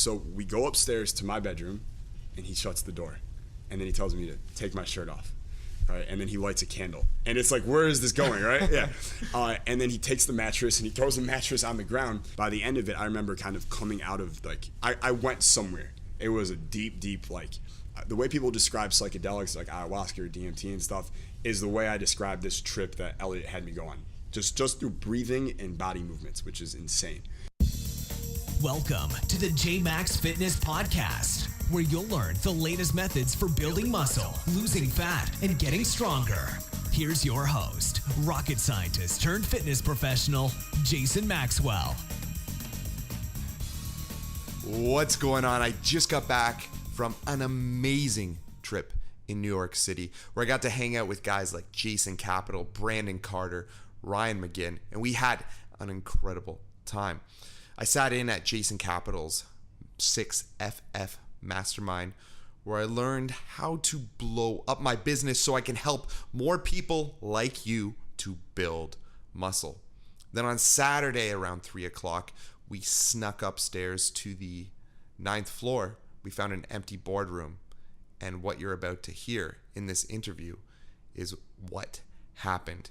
So we go upstairs to my bedroom, and he shuts the door, and then he tells me to take my shirt off. Right, and then he lights a candle, and it's like, where is this going, right? Yeah. And then he takes the mattress and he throws the mattress on the ground. By the end of it, I remember kind of coming out of like, I went somewhere. It was a deep, like, the way people describe psychedelics, like ayahuasca or DMT and stuff, is the way I describe this trip that Elliot had me go on. Just through breathing and body movements, which is insane. Welcome to the JMax Fitness Podcast, where you'll learn the latest methods for building muscle, losing fat, and getting stronger. Here's your host, rocket scientist turned fitness professional, Jason Maxwell. What's going on? I just got back from an amazing trip in New York City where I got to hang out with guys like Jason Capital, Brandon Carter, Ryan McGinn, and we had an incredible time. I sat in at Jason Capital's 6FF Mastermind, where I learned how to blow up my business so I can help more people like you to build muscle. Then on Saturday around 3 o'clock, we snuck upstairs to the 9th floor. We found an empty boardroom. And what you're about to hear in this interview is what happened.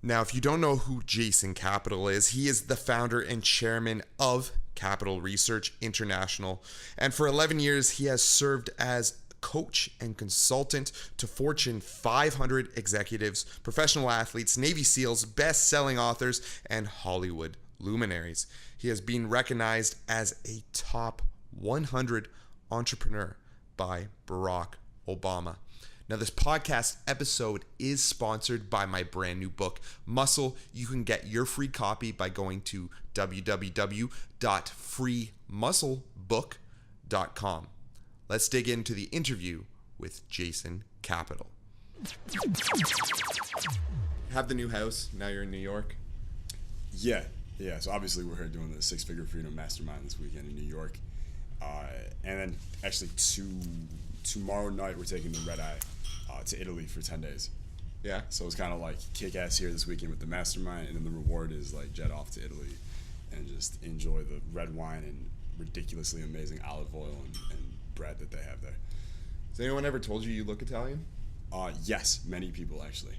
Now, if you don't know who Jason Capital is, he is the founder and chairman of Capital Research International. And for 11 years, he has served as coach and consultant to Fortune 500 executives, professional athletes, Navy SEALs, best-selling authors, and Hollywood luminaries. He has been recognized as a top 100 entrepreneur by Barack Obama. Now, this podcast episode is sponsored by my brand new book, Muscle. You can get your free copy by going to www.freemusclebook.com. Let's dig into the interview with Jason Capital. Have the new house. Now you're in New York. Yeah. So obviously we're here doing the Six Figure Freedom Mastermind this weekend in New York. And then actually tomorrow night we're taking the red eye to Italy for 10 days. Yeah. So it's kind of like kick ass here this weekend with the mastermind, and then the reward is like jet off to Italy and just enjoy the red wine and ridiculously amazing olive oil and bread that they have there. Has anyone ever told you look Italian? Yes, many people actually.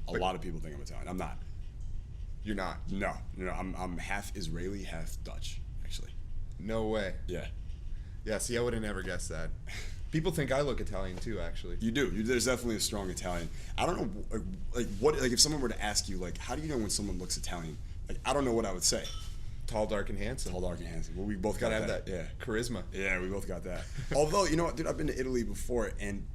A lot of people think I'm Italian. I'm not. You're not? No. I'm half Israeli, half Dutch, actually. No way. Yeah. Yeah, see, I would have never guessed that. People think I look Italian too, actually. You do. There's definitely a strong Italian. I don't know, like if someone were to ask you, like, how do you know when someone looks Italian? Like, I don't know what I would say. Tall, dark, and handsome. Well, we both got that. Yeah. Charisma. Yeah, we both got that. Although, you know what, dude, I've been to Italy before, and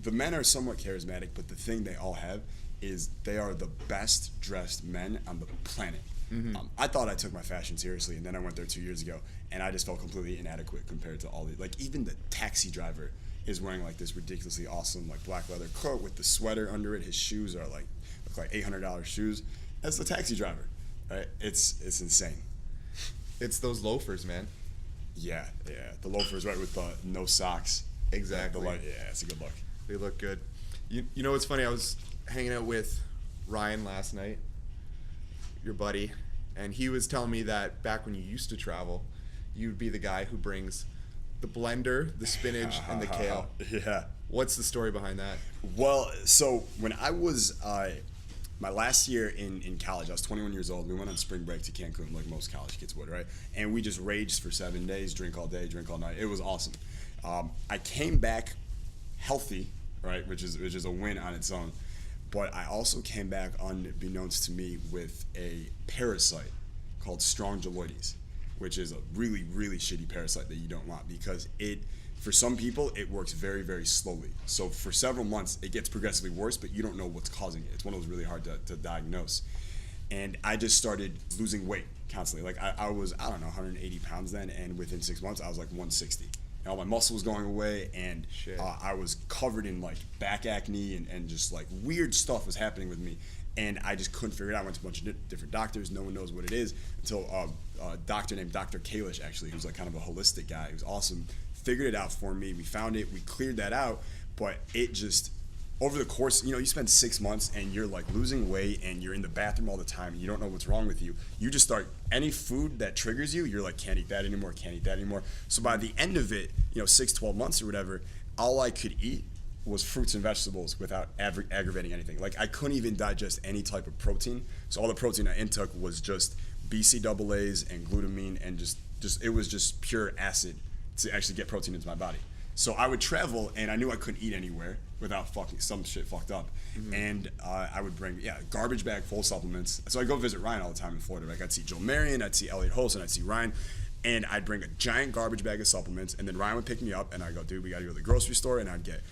the men are somewhat charismatic, but the thing they all have is they are the best dressed men on the planet. Mm-hmm. I thought I took my fashion seriously, and then I went there 2 years ago, and I just felt completely inadequate compared to all the, like, even the taxi driver is wearing like this ridiculously awesome like black leather coat with the sweater under it. His shoes are like look like $800 shoes. That's the taxi driver, right? It's insane. It's those loafers, man. Yeah. The loafers, right, with the no socks. Exactly. Yeah, it's a good look. They look good. You know what's funny? I was hanging out with Ryan last night, your buddy, and he was telling me that back when you used to travel, you'd be the guy who brings the blender, the spinach, and the kale. Yeah. What's the story behind that? Well, so when I was my last year in college, I was 21 years old. We went on spring break to Cancun like most college kids would, right? And we just raged for 7 days, drink all day, drink all night. It was awesome. I came back healthy, right, which is a win on its own. But I also came back unbeknownst to me with a parasite called Strongyloides, which is a really, really shitty parasite that you don't want because for some people, it works very, very slowly. So for several months, it gets progressively worse, but you don't know what's causing it. It's one of those really hard to diagnose. And I just started losing weight constantly. Like I was, 180 pounds then, and within 6 months, I was like 160. And all my muscle was going away, and I was covered in like back acne and just like weird stuff was happening with me. And I just couldn't figure it out. I went to a bunch of different doctors. No one knows what it is until a doctor named Dr. Kalish, actually, who's like kind of a holistic guy who's awesome, figured it out for me. We found it. We cleared that out. But it just over the course, you spend 6 months and you're like losing weight and you're in the bathroom all the time and you don't know what's wrong with you. You just start, any food that triggers you, you're like, can't eat that anymore, can't eat that anymore. So by the end of it, 6, 12 months or whatever, all I could eat was fruits and vegetables without aggravating anything. Like I couldn't even digest any type of protein. So all the protein I intook was just BCAAs and glutamine and just it was just pure acid to actually get protein into my body. So I would travel and I knew I couldn't eat anywhere without fucking some shit fucked up. And I would bring, garbage bag full of supplements. So I'd go visit Ryan all the time in Florida. Like I'd see Joe Marion, I'd see Elliot Holson, I'd see Ryan. And I'd bring a giant garbage bag of supplements. And then Ryan would pick me up and I'd go, dude, we got to go to the grocery store. And I'd get,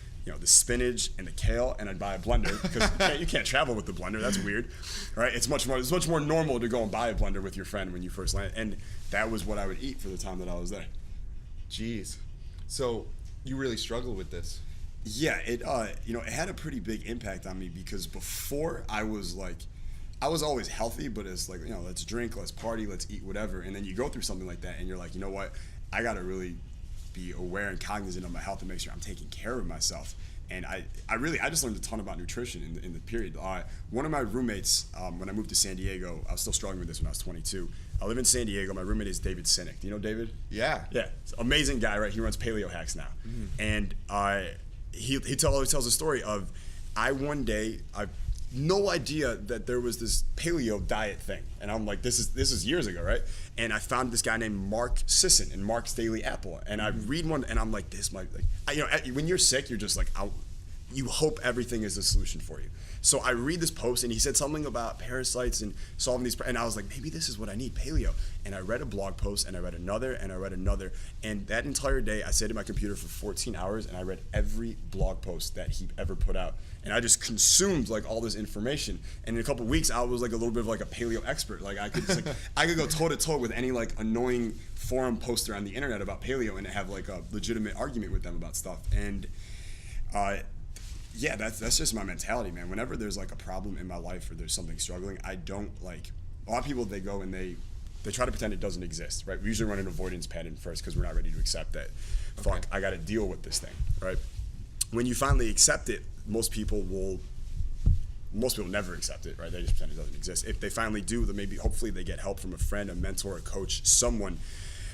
the spinach and the kale, and I'd buy a blender because you can't travel with the blender. That's weird, right? It's much more normal to go and buy a blender with your friend when you first land. And that was what I would eat for the time that I was there. Jeez. So you really struggled with this. Yeah, it had a pretty big impact on me because before I was always healthy, but it's like, let's drink, let's party, let's eat, whatever. And then you go through something like that and you're like, you know what? I got to really be aware and cognizant of my health and make sure I'm taking care of myself. And I just learned a ton about nutrition in the period. One of my roommates, when I moved to San Diego, I was still struggling with this when I was 22. I live in San Diego. My roommate is David Sinek. Do you know David? Yeah. Yeah. Amazing guy, right? He runs Paleo Hacks now. And he always tells a story of, one day, I no idea that there was this paleo diet thing. And I'm like, this is years ago, right? And I found this guy named Mark Sisson in Mark's Daily Apple. And I read one and I'm like, this might, when you're sick, you're just like, you hope everything is a solution for you. So I read this post and he said something about parasites and solving these, and I was like, maybe this is what I need, paleo. And I read a blog post and I read another and I read another. And that entire day I sat at my computer for 14 hours and I read every blog post that he ever put out. And I just consumed like all this information. And in a couple of weeks I was like a little bit of like a paleo expert. Like I could just I could go toe to toe with any like annoying forum poster on the internet about paleo and have like a legitimate argument with them about stuff. And that's just my mentality, man. Whenever there's like a problem in my life or there's something struggling, I don't like, a lot of people, they go and they try to pretend it doesn't exist, right? We usually run an avoidance pattern first because we're not ready to accept that, I got to deal with this thing, right? When you finally accept it, most people never accept it, right? They just pretend it doesn't exist. If they finally do, then maybe hopefully they get help from a friend, a mentor, a coach, someone.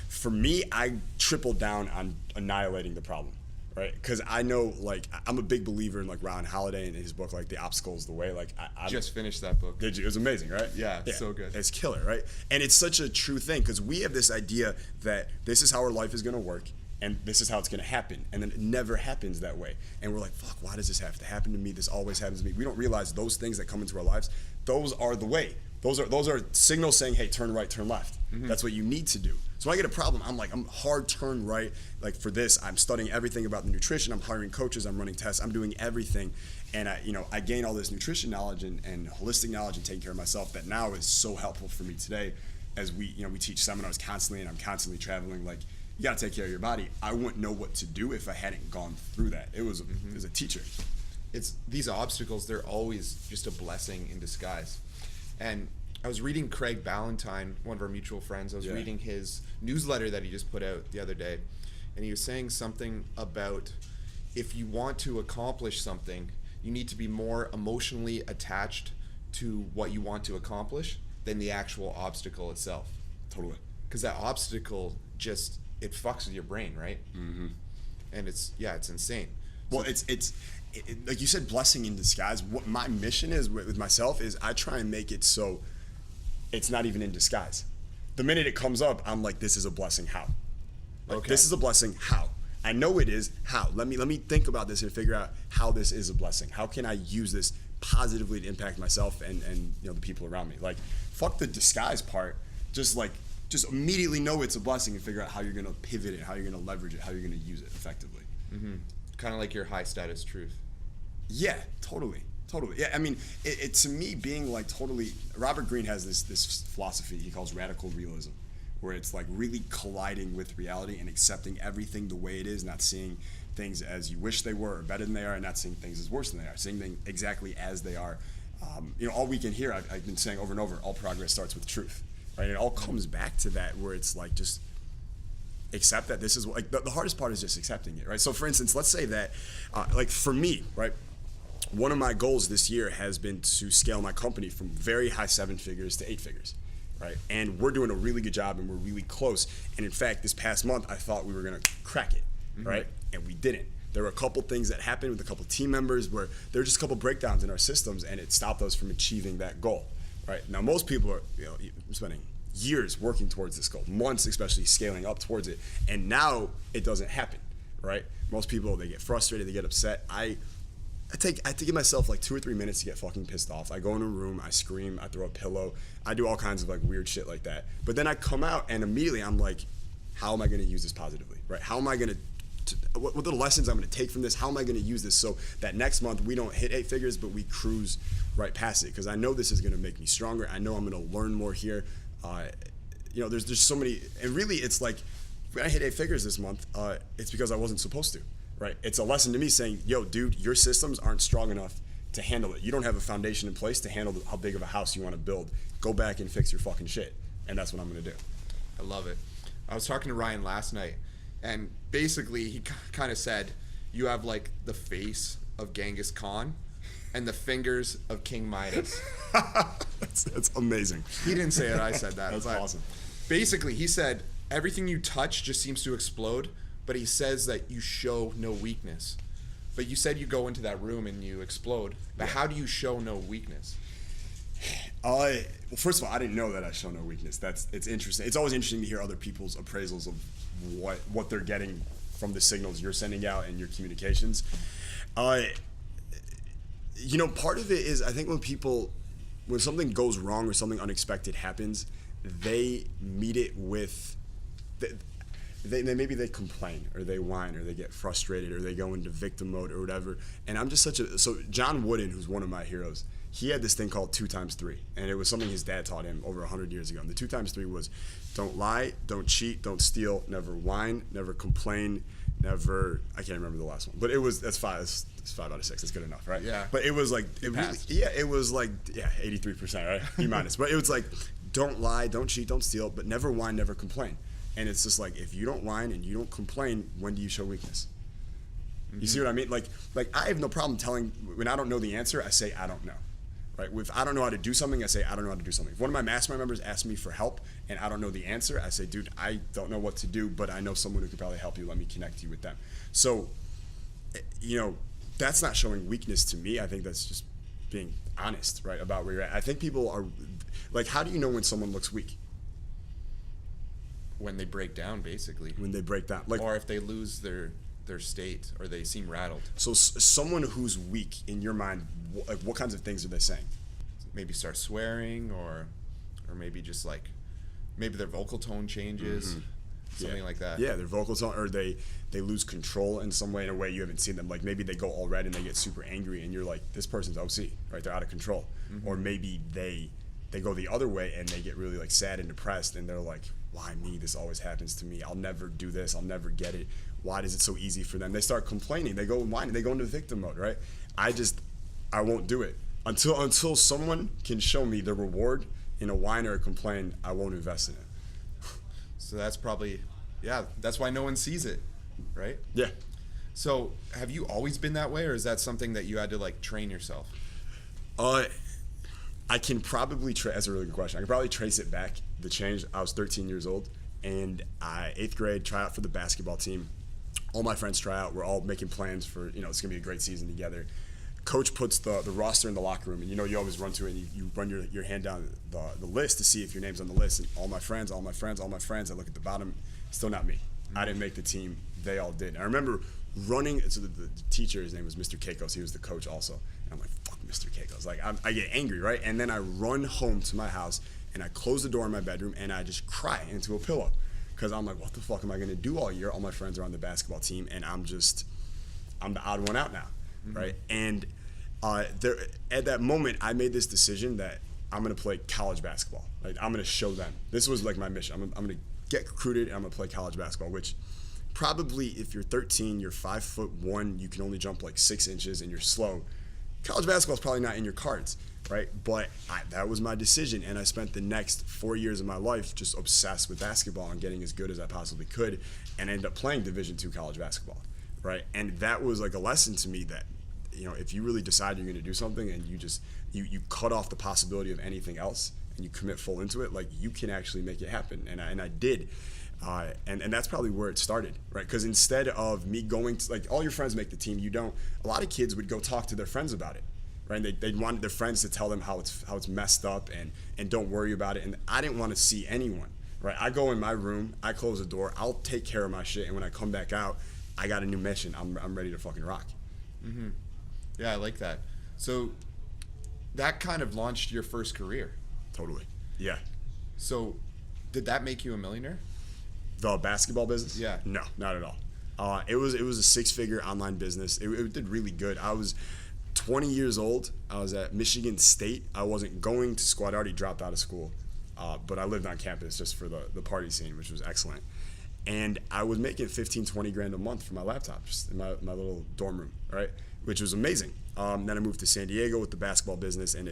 For me, I tripled down on annihilating the problem. Right, because I know, like, I'm a big believer in like Ryan Holiday and his book, like The Obstacle is the Way. Like, I just finished that book. Did you? It was amazing, right? Yeah, so good. It's killer, right? And it's such a true thing because we have this idea that this is how our life is going to work and this is how it's going to happen, and then it never happens that way. And we're like, fuck, why does this have to happen to me? This always happens to me. We don't realize those things that come into our lives, those are the way. Those are signals saying, hey, turn right, turn left. That's what you need to do. So when I get a problem, I'm hard turn right. Like for this, I'm studying everything about the nutrition. I'm hiring coaches. I'm running tests. I'm doing everything. And I gain all this nutrition knowledge and holistic knowledge and taking care of myself that now is so helpful for me today as we teach seminars constantly and I'm constantly traveling. Like, you got to take care of your body. I wouldn't know what to do if I hadn't gone through that. It was a teacher. It's these obstacles, they're always just a blessing in disguise. And I was reading Craig Ballantyne, one of our mutual friends. I was reading his newsletter that he just put out the other day. And he was saying something about if you want to accomplish something, you need to be more emotionally attached to what you want to accomplish than the actual obstacle itself. Totally. Because that obstacle just, it fucks with your brain, right? And it's insane. Well, it's like you said, blessing in disguise. What my mission is with myself is I try and make it so it's not even in disguise. The minute it comes up, I'm like, this is a blessing. How? Like, this is a blessing. How? I know it is. How? Let me think about this and figure out how this is a blessing. How can I use this positively to impact myself and the people around me? Like, fuck the disguise part. Just immediately know it's a blessing and figure out how you're gonna pivot it, how you're gonna leverage it, how you're gonna use it effectively. Kind of like your high status truth. Yeah, totally. Yeah, I mean, it to me being like totally. Robert Greene has this philosophy he calls radical realism, where it's like really colliding with reality and accepting everything the way it is, not seeing things as you wish they were or better than they are, and not seeing things as worse than they are, seeing things exactly as they are. All weekend here, I've been saying over and over, all progress starts with truth, right? It all comes back to that, where it's like just accept that this is like the hardest part is just accepting it, right? So for instance, let's say that like for me, right, one of my goals this year has been to scale my company from very high 7 figures to 8 figures, right? And we're doing a really good job, and we're really close. And in fact, this past month, I thought we were gonna crack it, right? And we didn't. There were a couple things that happened with a couple team members where there were just a couple breakdowns in our systems, and it stopped us from achieving that goal, right? Now, most people are, spending years working towards this goal, months especially scaling up towards it, and now it doesn't happen, right? Most people, they get frustrated, they get upset. I have to give myself like 2 or 3 minutes to get fucking pissed off. I go in a room, I scream, I throw a pillow, I do all kinds of like weird shit like that. But then I come out and immediately I'm like, how am I gonna use this positively, right? How am I gonna, what are the lessons I'm gonna take from this? How am I gonna use this so that next month we don't hit 8 figures, but we cruise right past it? Because I know this is gonna make me stronger. I know I'm gonna learn more here. There's so many, and really it's like, when I hit 8 figures this month, it's because I wasn't supposed to. Right? It's a lesson to me saying, yo, dude, your systems aren't strong enough to handle it. You don't have a foundation in place to handle how big of a house you want to build. Go back and fix your fucking shit. And that's what I'm going to do. I love it. I was talking to Ryan last night, and basically he kind of said, you have like the face of Genghis Kahn and the fingers of King Midas. That's amazing. He didn't say it, I said that. That's awesome. Basically, he said, everything you touch just seems to explode. But he says that you show no weakness. But you said you go into that room and you explode. But how do you show no weakness? Well, first of all, I didn't know that I show no weakness. It's interesting. It's always interesting to hear other people's appraisals of what they're getting from the signals you're sending out and your communications. Part of it is, I think when something goes wrong or something unexpected happens, they meet it with maybe they complain or they whine or they get frustrated or they go into victim mode or whatever. And I'm just so John Wooden, who's one of my heroes, he had this thing called 2 times 3, and it was something his dad taught him over 100 years ago. And the 2 times 3 was, don't lie, don't cheat, don't steal, never whine, never complain, never. I can't remember the last one, but that's 5. It's 5 out of 6. That's good enough, right? Yeah. But it was like it was like 83%, right? E minus. But it was like, don't lie, don't cheat, don't steal, but never whine, never complain. And it's just like, if you don't whine and you don't complain, when do you show weakness? You see what I mean? Like I have no problem telling, when I don't know the answer, I say I don't know. Right? If I don't know how to do something, I say I don't know how to do something. If one of my mastermind members asks me for help and I don't know the answer, I say, dude, I don't know what to do, but I know someone who could probably help you. Let me connect you with them. So, that's not showing weakness to me. I think that's just being honest, right, about where you're at. I think people are, like, how do you know when someone looks weak? When they break down, basically. When they break down. Or if they lose their state or they seem rattled. So someone who's weak, in your mind, what kinds of things are they saying? Maybe start swearing or maybe just like, maybe their vocal tone changes, something like that. Yeah, their vocal tone, or they lose control in some way, in a way you haven't seen them. Like maybe they go all red and they get super angry and you're like, this person's OC, right? They're out of control. Or maybe they go the other way and they get really like sad and depressed and they're like, why me? This always happens to me. I'll never do this. I'll never get it. Why is it so easy for them? They start complaining. They go whining. They go into victim mode, right? I won't do it. Until someone can show me the reward in a whine or a complain, I won't invest in it. So that's probably, that's why no one sees it, right? Yeah. So have you always been that way, or is that something that you had to like train yourself? I can probably that's a really good question. I can probably trace it back, the change. I was 13 years old, and 8th grade, try out for the basketball team. All my friends try out. We're all making plans for, it's gonna be a great season together. Coach puts the roster in the locker room, and you always run to it and you run your hand down the list to see if your name's on the list. And all my friends, I look at the bottom, still not me. I didn't make the team. They all did. I remember running. So the teacher, his name was Mr. Keikos. He was the coach also. And I'm like, fuck Mr. Keikos. Like I get angry, right? And then I run home to my house and I close the door in my bedroom and I just cry into a pillow. Because I'm like, what the fuck am I gonna do all year? All my friends are on the basketball team and I'm the odd one out now, right? And at that moment, I made this decision that I'm gonna play college basketball. Like I'm gonna show them. This was like my mission. I'm gonna get recruited and I'm gonna play college basketball, which probably if you're 13, you're 5'1", you can only jump like 6 inches and you're slow. College basketball is probably not in your cards, right? But that was my decision, and I spent the next 4 years of my life just obsessed with basketball and getting as good as I possibly could, and ended up playing Division II college basketball, right? And that was like a lesson to me that if you really decide you're going to do something and you cut off the possibility of anything else and you commit full into it, like you can actually make it happen. And I did. And that's probably where it started, right? Because instead of me going to, like, all your friends make the team, you don't. A lot of kids would go talk to their friends about it, right? And they'd want their friends to tell them how it's messed up and don't worry about it. And I didn't want to see anyone, right? I go in my room, I close the door, I'll take care of my shit, and when I come back out, I got a new mission. I'm ready to fucking rock. Mm-hmm. Yeah, I like that. So that kind of launched your first career. Totally. Yeah. So did that make you a millionaire? The basketball business? Yeah. No, not at all. It was a 6-figure online business. It did really good. I was 20 years old. I was at Michigan State. I wasn't going to school. I'd already dropped out of school. But I lived on campus just for the party scene, which was excellent. And I was making 15, 20 grand a month for my laptop, just in my little dorm room, right? Which was amazing. Then I moved to San Diego with the basketball business, and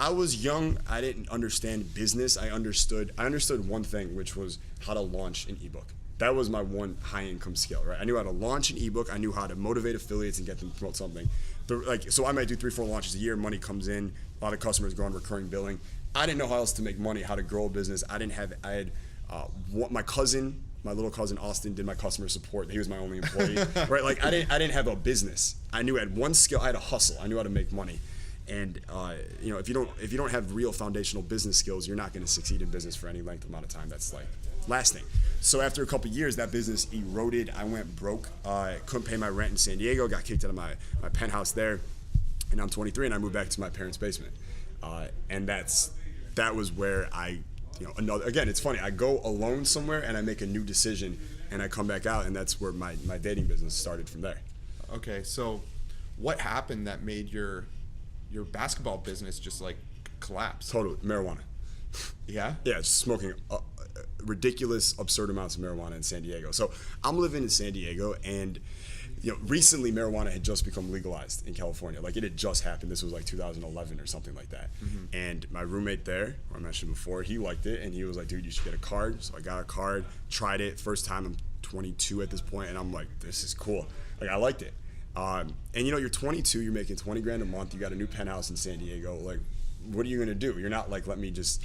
I was young. I didn't understand business. I understood one thing, which was how to launch an ebook. That was my one high income skill, right? I knew how to launch an ebook. I knew how to motivate affiliates and get them to promote something. So I might do 3-4 launches a year. Money comes in. A lot of customers go on recurring billing. I didn't know how else to make money, how to grow a business. I had my little cousin Austin did my customer support. He was my only employee, right? Like I didn't have a business. I knew I had one skill. I had a hustle. I knew how to make money. And if you don't have real foundational business skills, you're not going to succeed in business for any length amount of time. That's like lasting. So after a couple of years, that business eroded. I went broke. I couldn't pay my rent in San Diego. Got kicked out of my penthouse there. And I'm 23, and I moved back to my parents' basement. And that was where again, it's funny. I go alone somewhere, and I make a new decision, and I come back out, and that's where my dating business started from there. Okay, so what happened that made your basketball business just like collapse? Totally. Marijuana. Yeah? Yeah, smoking ridiculous, absurd amounts of marijuana in San Diego. So I'm living in San Diego, and recently marijuana had just become legalized in California. Like, it had just happened. This was like 2011 or something like that. Mm-hmm. And my roommate there, who I mentioned before, he liked it, and he was like, dude, you should get a card. So I got a card, tried it. First time. I'm 22 at this point, and I'm like, this is cool. Like, I liked it. And you're 22, you're making 20 grand a month, you got a new penthouse in San Diego. Like, what are you gonna do? You're not like, let me just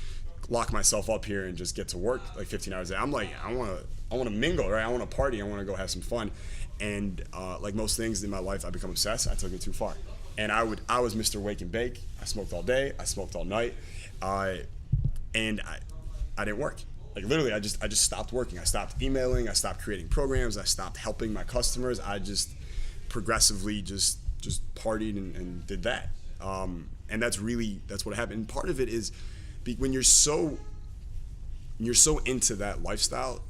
lock myself up here and just get to work like 15 hours a day. I'm like, I wanna mingle, right? I wanna party, I wanna go have some fun. And like most things in my life, I become obsessed. I took it too far. And I was Mr. Wake and Bake. I smoked all day, I smoked all night. And I didn't work. Like, literally, I just stopped working. I stopped emailing, I stopped creating programs, I stopped helping my customers. I just progressively just partied and did that. And that's what happened. And part of it is when you're so into that lifestyle,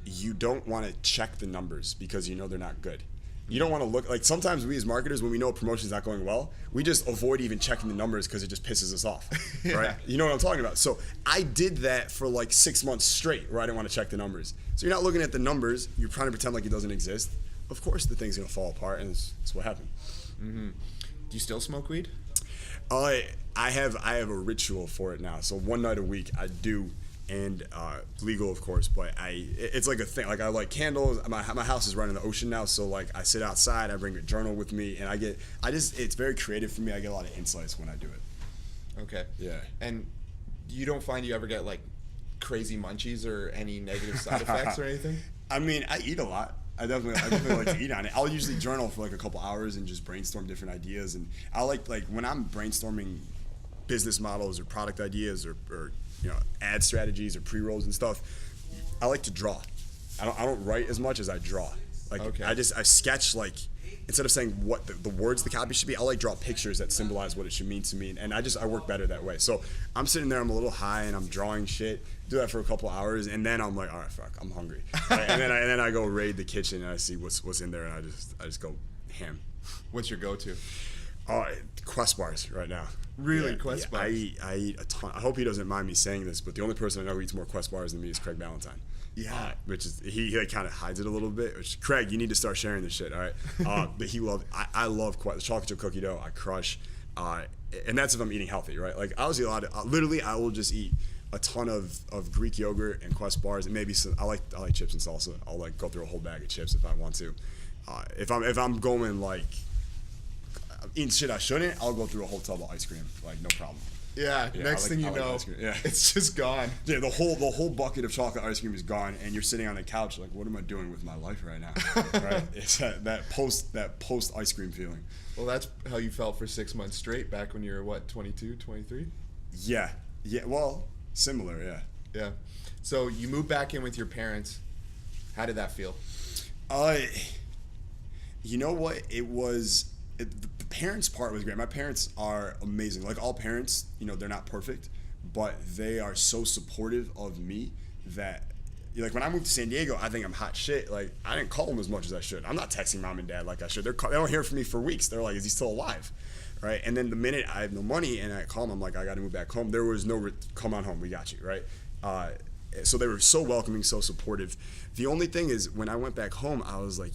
you don't want to check the numbers because they're not good. You don't want to look like, sometimes we as marketers, when we know a promotion's not going well, we just avoid even checking the numbers because it just pisses us off, right? Yeah. You know what I'm talking about? So I did that for like 6 months straight where I didn't want to check the numbers. So you're not looking at the numbers, you're trying to pretend like it doesn't exist. Of course the thing's gonna fall apart, and that's what happened. Mm-hmm. Do you still smoke weed? I have a ritual for it now. So one night a week I do, and legal of course, but it's like a thing. Like, I like candles. My house is right in the ocean now, so like I sit outside, I bring a journal with me, and it's very creative for me. I get a lot of insights when I do it. Okay. Yeah. And you don't find you ever get like crazy munchies or any negative side effects or anything? I mean, I eat a lot. I definitely like to eat on it. I'll usually journal for like a couple hours and just brainstorm different ideas. And I like when I'm brainstorming business models or product ideas or ad strategies or pre-rolls and stuff, I like to draw. I don't write as much as I draw. Like, okay. I sketch, like, instead of saying what the words the copy should be, I like draw pictures that symbolize what it should mean to me, and I work better that way. So I'm sitting there, I'm a little high, and I'm drawing shit. Do that for a couple hours, and then I'm like, all right, fuck, I'm hungry. Right? and then I go raid the kitchen and I see what's in there, and I just go ham. What's your go-to? Quest bars right now. Really, yeah, Quest bars? I eat a ton. I hope he doesn't mind me saying this, but the only person I know who eats more Quest bars than me is Craig Valentine. Yeah, which is he like kind of hides it a little bit. Which, Craig, you need to start sharing this shit, all right? But I love the chocolate chip cookie dough. I crush, and that's if I'm eating healthy, right? Like, I was eat a lot of literally. I will just eat a ton of Greek yogurt and Quest bars, and maybe some. I like chips and salsa. I'll like go through a whole bag of chips if I want to. If I'm going like eating shit I shouldn't, I'll go through a whole tub of ice cream, like no problem. Yeah, next thing you know, it's just gone. Yeah, the whole bucket of chocolate ice cream is gone, and you're sitting on the couch like, what am I doing with my life right now? Right? It's that post ice cream feeling. Well, that's how you felt for 6 months straight back when you were, what, 22, 23? Yeah, well, similar, yeah. Yeah. So you moved back in with your parents. How did that feel? You know what? The parents part was great. My parents are amazing. Like all parents, they're not perfect, but they are so supportive of me that, like when I moved to San Diego, I think I'm hot shit. Like I didn't call them as much as I should. I'm not texting mom and dad like I should. They don't hear from me for weeks. They're like, is he still alive? Right? And then the minute I have no money and I call them, I'm like, I got to move back home. There was no, come on home, we got you, right? So they were so welcoming, so supportive. The only thing is when I went back home, I was like,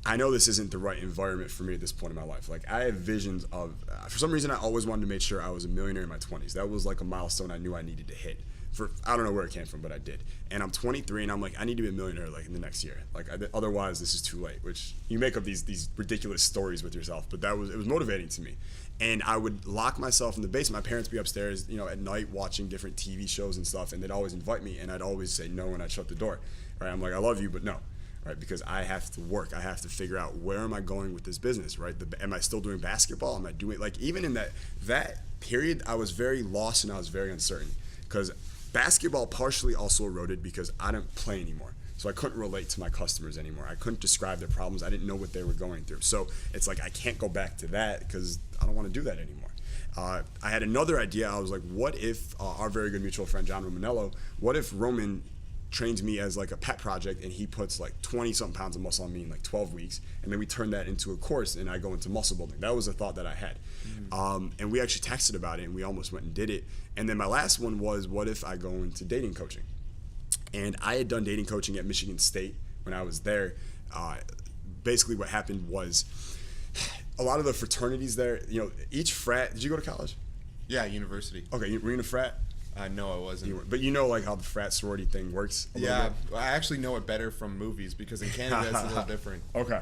I know this isn't the right environment for me at this point in my life. Like I have visions of, for some reason I always wanted to make sure I was a millionaire in my 20s. That was like a milestone I knew I needed to hit. I don't know where it came from, but I did. And I'm 23 and I'm like, I need to be a millionaire like in the next year. Like otherwise this is too late, which you make up these ridiculous stories with yourself, but it was motivating to me. And I would lock myself in the basement. My parents would be upstairs, at night watching different TV shows and stuff, and they'd always invite me and I'd always say no and I'd shut the door. Right? I'm like, I love you, but no. Right, because I have to work. I have to figure out where am I going with this business, right? Am I still doing basketball? Am I doing, like, even in that period, I was very lost and I was very uncertain because basketball partially also eroded because I didn't play anymore. So I couldn't relate to my customers anymore. I couldn't describe their problems. I didn't know what they were going through. So it's like I can't go back to that because I don't want to do that anymore. I had another idea. I was like, what if our very good mutual friend, John Romanello, what if Roman trains me as like a pet project and he puts like 20 something pounds of muscle on me in like 12 weeks and then we turn that into a course and I go into muscle building. That was a thought that I had. And we actually texted about it and we almost went and did it. And then my last one was, what if I go into dating coaching? And I had done dating coaching at Michigan State when I was there. Basically what happened was a lot of the fraternities there, each frat, did you go to college? Yeah, university. Okay, were you in a frat? No, I wasn't. But like how the frat sorority thing works? Yeah, I actually know it better from movies because in Canada it's a little different. Okay.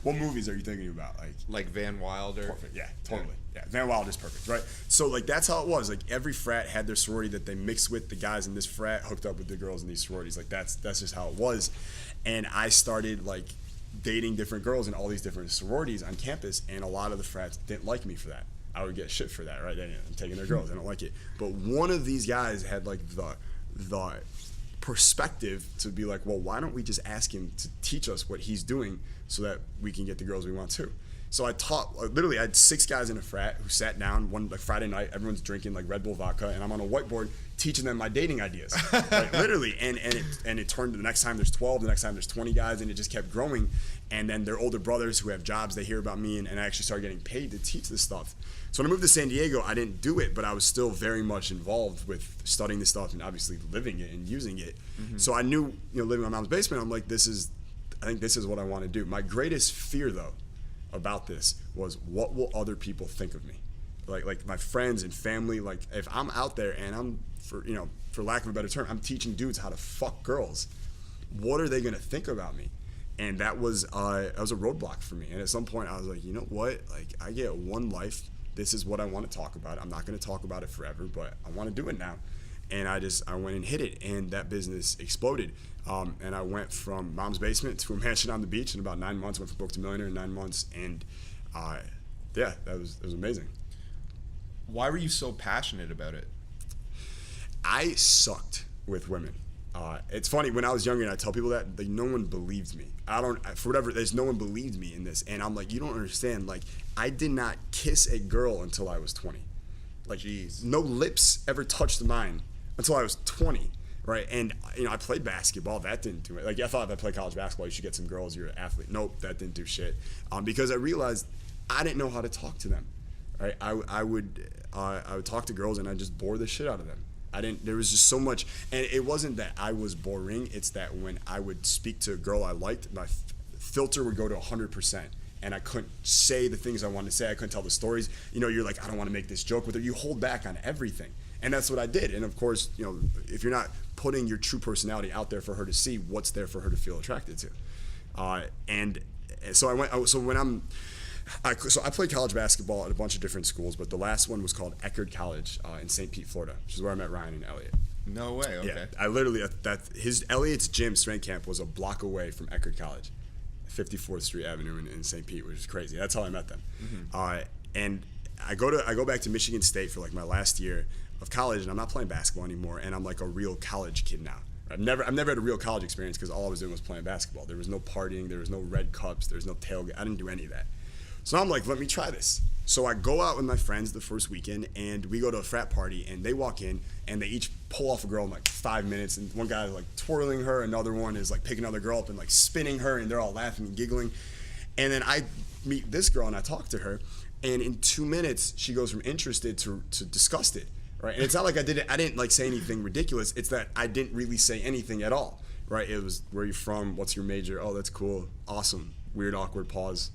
What movies are you thinking about? Like Van Wilder? Perfect, yeah, totally. Yeah, Van Wilder's perfect, right? So like that's how it was. Like every frat had their sorority that they mixed with. The guys in this frat hooked up with the girls in these sororities. Like that's just how it was. And I started like dating different girls in all these different sororities on campus, and a lot of the frats didn't like me for that. I would get shit for that, right? I'm taking their girls. I don't like it. But one of these guys had like the perspective to be like, well, why don't we just ask him to teach us what he's doing so that we can get the girls we want too? So I had 6 guys in a frat who sat down one like Friday night. Everyone's drinking like Red Bull vodka, and I'm on a whiteboard teaching them my dating ideas, right? Literally. And it turned to the next time there's 12, the next time there's 20 guys, and it just kept growing. And then their older brothers who have jobs, they hear about me, and I actually started getting paid to teach this stuff. So when I moved to San Diego, I didn't do it, but I was still very much involved with studying this stuff and obviously living it and using it. Mm-hmm. So I knew, living in my mom's basement, I'm like, I think this is what I want to do. My greatest fear though about this was, what will other people think of me? Like my friends and family, like if I'm out there and I'm, for lack of a better term, I'm teaching dudes how to fuck girls, what are they going to think about me? And that was a roadblock for me. And at some point I was like, you know what? Like I get one life. This is what I want to talk about. I'm not going to talk about it forever, but I want to do it now. And I went and hit it, and that business exploded. And I went from mom's basement to a mansion on the beach in about 9 months. Went from broke to millionaire in 9 months, and that was amazing. Why were you so passionate about it? I sucked with women. It's funny, when I was younger and I tell people that, like, no one believed me. There's no one believed me in this. And I'm like, you don't understand. Like, I did not kiss a girl until I was 20. Like, jeez. No lips ever touched mine until I was 20, right? And, I played basketball. That didn't do it. Like, I thought if I played college basketball, you should get some girls, you're an athlete. Nope, that didn't do shit. Because I realized I didn't know how to talk to them, right? I would talk to girls and I'd just bore the shit out of them. There was just so much, and it wasn't that I was boring, it's that when I would speak to a girl I liked, my filter would go to 100%, and I couldn't say the things I wanted to say, I couldn't tell the stories. You're like, I don't want to make this joke with her, you hold back on everything, and that's what I did. And of course, if you're not putting your true personality out there for her to see, what's there for her to feel attracted to? And so I went. So when I played college basketball at a bunch of different schools, but the last one was called Eckerd College in St. Pete, Florida, which is where I met Ryan and Elliot. No way. Okay. Yeah, I literally Elliot's gym strength camp was a block away from Eckerd College, 54th Street Avenue in St. Pete, which is crazy. That's how I met them. And I go back to Michigan State for like my last year of college, and I'm not playing basketball anymore, and I'm like a real college kid now. I've never had a real college experience because all I was doing was playing basketball. There was no partying, there was no red cups, there was no tailgate. I didn't do any of that. So I'm like, let me try this. So I go out with my friends the first weekend, and we go to a frat party, and they walk in, and they each pull off a girl in like 5 minutes, and one guy is like twirling her, another one is like picking another girl up and like spinning her, and they're all laughing and giggling. And then I meet this girl, and I talk to her, and in 2 minutes, she goes from interested to disgusted, right? And it's not like I didn't like say anything ridiculous. It's that I didn't really say anything at all, right? It was, where are you from? What's your major? Oh, that's cool. Awesome. Weird, awkward pause.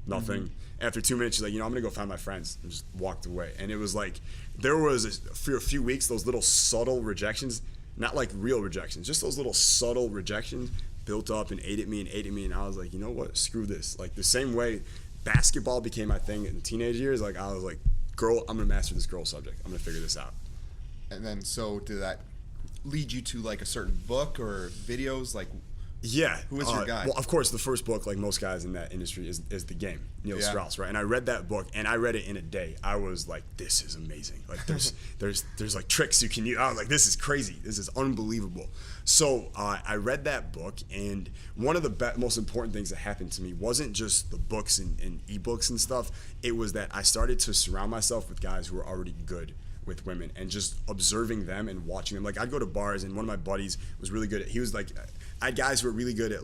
Nothing. After 2 minutes, she's like, I'm going to go find my friends, and just walked away. And it was like, there was, for a few weeks, those little subtle rejections, not like real rejections, just those little subtle rejections built up and ate at me. And I was like, you know what? Screw this. Like the same way basketball became my thing in the teenage years, like I was like, girl, I'm going to master this girl subject. I'm going to figure this out. And then, so did that lead you to like a certain book or videos? Like, yeah. Who was your guy? Well, of course, the first book, like most guys in that industry, is The Game, Neil Strauss, right? And I read that book, and I read it in a day. I was like, this is amazing. Like, there's like tricks you can use. I was like, this is crazy. This is unbelievable. So I read that book, and one of the most important things that happened to me wasn't just the books and ebooks and stuff. It was that I started to surround myself with guys who were already good with women, and just observing them and watching them. Like, I'd go to bars, and one of my buddies was really good at, he was like, I had guys who were really good at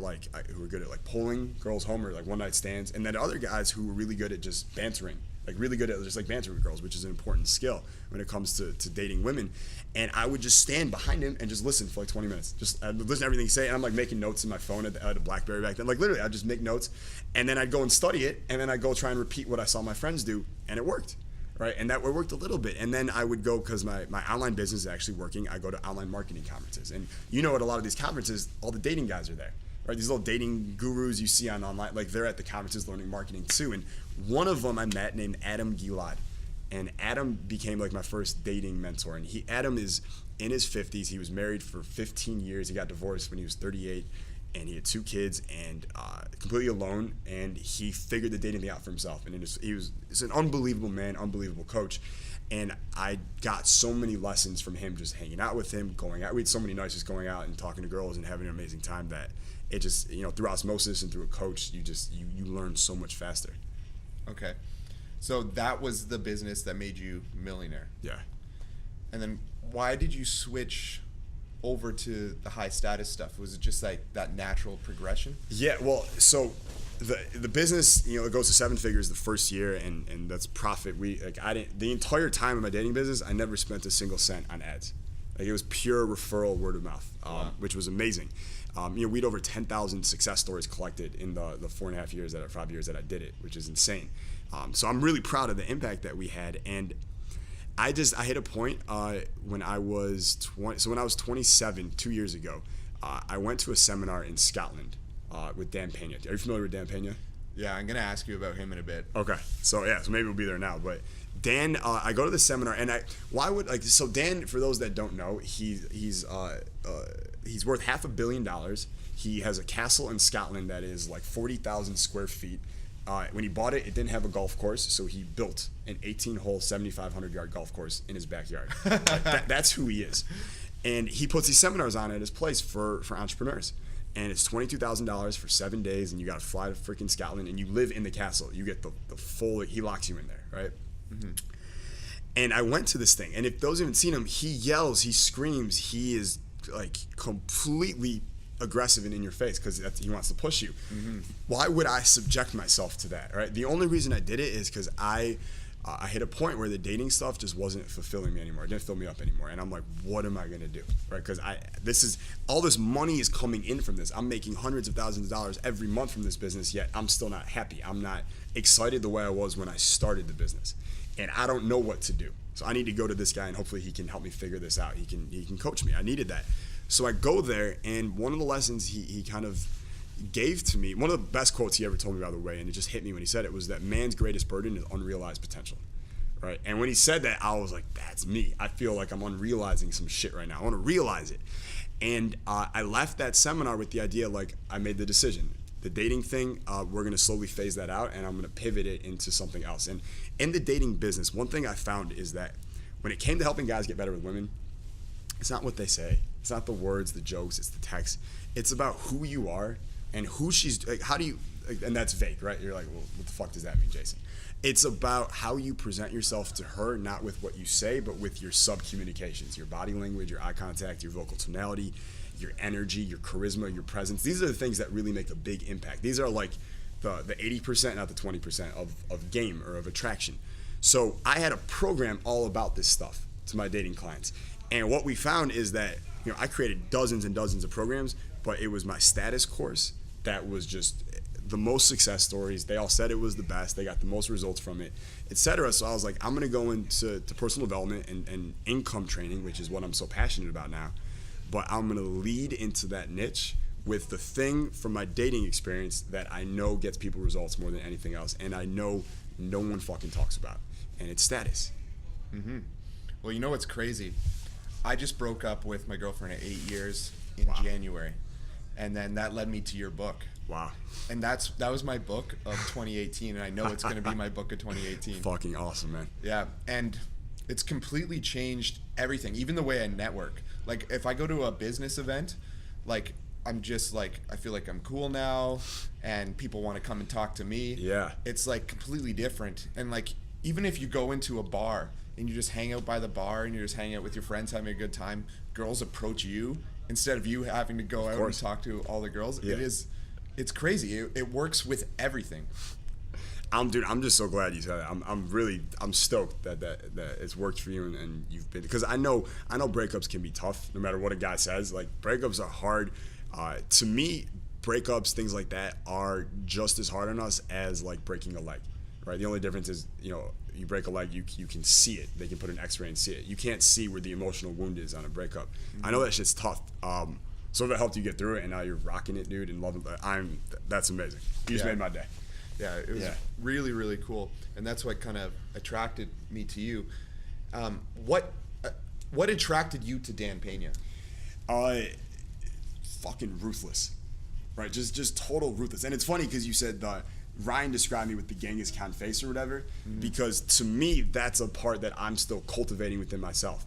pulling girls home, or like one night stands, and then other guys who were really good at just bantering, like really good at just like bantering with girls, which is an important skill when it comes to dating women. And I would just stand behind him and just listen for like 20 minutes. I'd listen to everything he say, and I'm like making notes in my phone. I had a BlackBerry back then. Like literally, I'd just make notes, and then I'd go and study it, and then I'd go try and repeat what I saw my friends do, and it worked. Right, and that worked a little bit, and then I would go, because my online business is actually working. I go to online marketing conferences, and at a lot of these conferences, all the dating guys are there, right? These little dating gurus you see on online, like they're at the conferences learning marketing too. And one of them I met named Adam Gilad, and Adam became like my first dating mentor. And Adam is in his 50s. He was married for 15 years. He got divorced when he was 38. And he had 2 kids, and completely alone, and he figured the dating thing out for himself. And he's an unbelievable man, unbelievable coach. And I got so many lessons from him, just hanging out with him, going out. We had so many nights just going out and talking to girls and having an amazing time, that it just, through osmosis and through a coach, you learn so much faster. Okay. So that was the business that made you millionaire. Yeah. And then why did you switch over to the high status stuff? Was it just like that natural progression? Yeah, well, so the business, it goes to 7 figures the first year, and that's profit. The entire time of my dating business, I never spent a single cent on ads. Like, it was pure referral, word of mouth, which was amazing. We had over 10,000 success stories collected in the 5 years that I did it, which is insane. So I'm really proud of the impact that we had. And I hit a point when I was 20. So when I was 27, 2 years ago, I went to a seminar in Scotland with Dan Pena. Are you familiar with Dan Pena? Yeah, I'm gonna ask you about him in a bit. Okay, so maybe we'll be there now. But Dan, I go to the seminar, and so Dan, for those that don't know, he's worth $500 million. He has a castle in Scotland that is like 40,000 square feet. When he bought it, it didn't have a golf course, so he built an 18-hole, 7,500-yard golf course in his backyard. That's who he is. And he puts these seminars on at his place for entrepreneurs. And it's $22,000 for 7 days, and you got to fly to freaking Scotland, and you live in the castle. You get the full, he locks you in there, right? Mm-hmm. And I went to this thing, and if those haven't seen him, he yells, he screams, he is like completely aggressive and in your face because he wants to push you. Mm-hmm. Why would I subject myself to that, right? The only reason I did it is because I hit a point where the dating stuff just wasn't fulfilling me anymore. It didn't fill me up anymore. And I'm like, what am I going to do, right? Because all this money is coming in from this. I'm making hundreds of thousands of dollars every month from this business, yet I'm still not happy. I'm not excited the way I was when I started the business. And I don't know what to do. So I need to go to this guy, and hopefully he can help me figure this out. He can coach me. I needed that. So I go there, and one of the lessons he kind of gave to me, one of the best quotes he ever told me, by the way, and it just hit me when he said it, was that man's greatest burden is unrealized potential. Right? And when he said that, I was like, that's me. I feel like I'm unrealizing some shit right now. I want to realize it. And I left that seminar with the idea, like, I made the decision. The dating thing, we're going to slowly phase that out, and I'm going to pivot it into something else. And in the dating business, one thing I found is that when it came to helping guys get better with women, it's not what they say. It's not the words, the jokes, it's the text. It's about who you are and who she's, like, how do you, like, and that's vague, right? You're like, well, what the fuck does that mean, Jason? It's about how you present yourself to her, not with what you say, but with your sub-communications, your body language, your eye contact, your vocal tonality, your energy, your charisma, your presence. These are the things that really make a big impact. These are like the 80%, not the 20% of game or of attraction. So I had a program all about this stuff to my dating clients. And what we found is that, I created dozens and dozens of programs, but it was my status course that was just the most success stories. They all said it was the best. They got the most results from it, etc. So I was like, I'm going to go into personal development and income training, which is what I'm so passionate about now. But I'm going to lead into that niche with the thing from my dating experience that I know gets people results more than anything else, and I know no one fucking talks about, and it's status. Mm-hmm. Well, you know what's crazy? I just broke up with my girlfriend at 8 years in January, and then that led me to your book. Wow. And that was my book of 2018, and I know it's going to be my book of 2018. Fucking awesome, man. Yeah, and it's completely changed everything, even the way I network. Like, if I go to a business event, like, I'm just like, I feel like I'm cool now, and people want to come and talk to me. Yeah. It's like completely different. And like, even if you go into a bar and you just hang out by the bar and you're just hanging out with your friends having a good time, girls approach you instead of you having to go out and talk to all the girls. Yeah. It's crazy. It works with everything. I'm just so glad you said that. I'm stoked that it's worked for you and you've been, because I know breakups can be tough no matter what a guy says. Like, breakups are hard. To me, breakups, things like that, are just as hard on us as like breaking a leg, right? The only difference is, you break a leg, you can see it. They can put an X-ray and see it. You can't see where the emotional wound is on a breakup. Mm-hmm. I know that shit's tough. So if it helped you get through it and now you're rocking it, dude, and loving it, that's amazing. You just made my day. Yeah, it was really, really cool. And that's what kind of attracted me to you. What attracted you to Dan Pena? Fucking ruthless, right? Just total ruthless. And it's funny because you said Ryan described me with the Genghis Kahn face or whatever, because to me, that's a part that I'm still cultivating within myself.